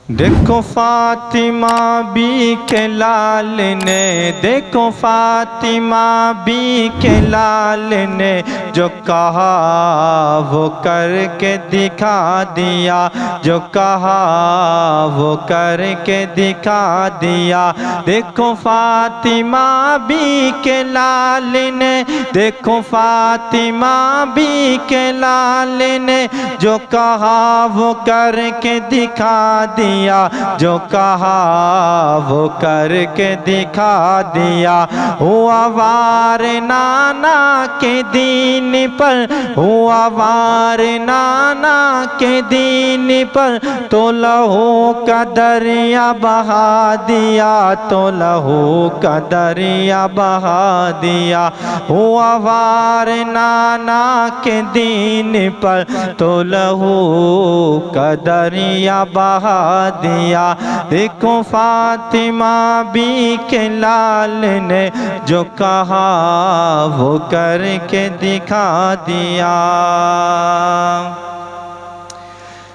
دیکھو فاطمہ بی کے لال نے، دیکھو فاطمہ بی کے لال نے جو کہا وہ کر کے دکھا دیا، جو کہا وہ کر کے دکھا دیا۔ دیکھو فاطمہ بی کے لال نے، دیکھو فاطمہ بی کے لال نے جو کہا وہ کر کے دکھا دیا، جو کہا وہ کر کے دکھا دیا۔ ہوا وار نانا کے دین پر، ہوا وار نانا کے دین پر تو لہو کا دریا بہا دیا، تو لہو کا دریا بہا دیا۔ ہوا وار نانا کے دین پر تو لہو کا دریا بہا دیا۔ دیکھو فاطمہ بی کے لال نے جو کہا وہ کر کے دکھا دیا۔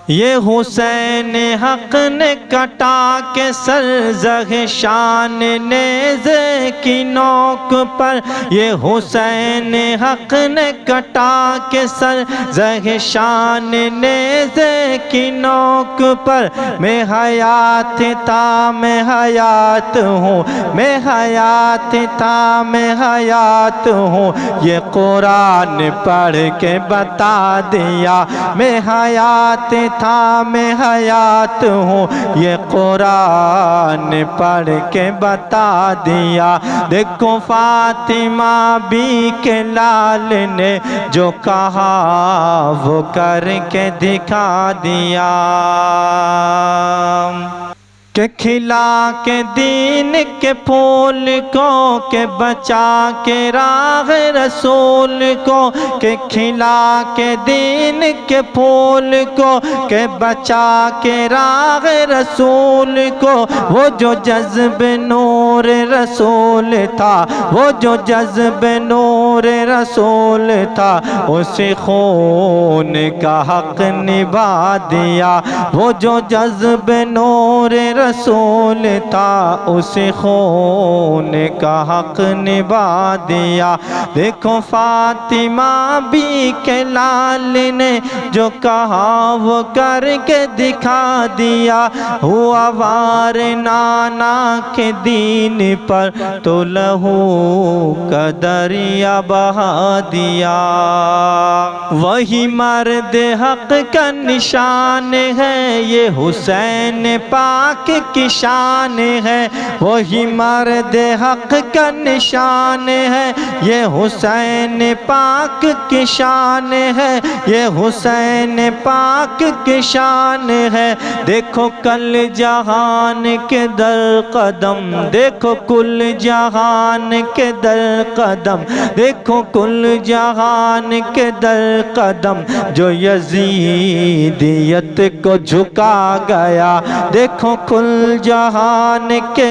یہ حسین حق نے کٹا کے سر زہ شان نیزے کی نوک پر، یہ حسین حق نے کٹا کے سر زہ شان نیزے کی نوک پر۔ میں حیات تھا میں حیات ہوں، میں حیات تھا میں حیات ہوں، یہ قرآن پڑھ کے بتا دیا۔ میں حیات تھا میں حیات ہوں، یہ قرآن پڑھ کے بتا دیا۔ دیکھو فاطمہ بی کے لال نے جو کہا وہ کر کے دکھا دیا۔ کہ کھلا کے دین کے پھول کو، کہ بچا کے راہ رسول کو، کہ کھلا کے دین کے پھول کو، کہ بچا کے راہ رسول کو۔ وہ جو جذب نور رسول تھا، وہ جو جذب نور رسول تھا، اس خون کا حق نبھا دیا۔ وہ جو جذب نور رسول تھا، اس خون کا حق نبھا دیا۔ دیکھو فاطمہ بی کے لال نے جو کہا وہ کر کے دکھا دیا۔ ہوا وار نانا کے دین پر تو لہو کا دریا بہا دیا۔ وہی مرد حق کا نشان ہے، یہ حسین پاک کی شان ہے۔ وہی مرد حق کا نشان ہے، یہ حسین پاک کی شان ہے، یہ حسین پاک کی شان ہے۔ دیکھو کل جہان کے در قدم، دیکھو کل جہان کے در قدم، دیکھو کل جہان کے در قدم جو یزیدیت کو جھکا گیا۔ دیکھو کل جہان کے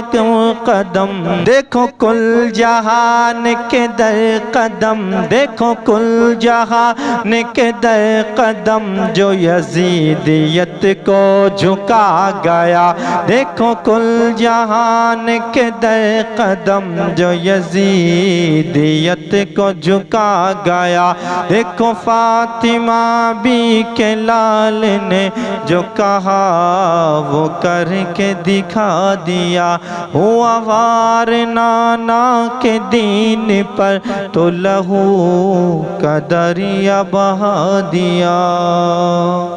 قدم، دیکھو کل جہان کے در قدم، دیکھو کل جہان کے در قدم جو یزیدیت کو جھکا گیا۔ دیکھو کل جہان کے در قدم جو یزیدیت کو جھکا گیا۔ دیکھو فاطمہ بی کے لال نے جو کہا وہ کر کے دکھا دیا۔ ہوا وار نانا کے دین پر تو لہو کا دریا بہا دیا۔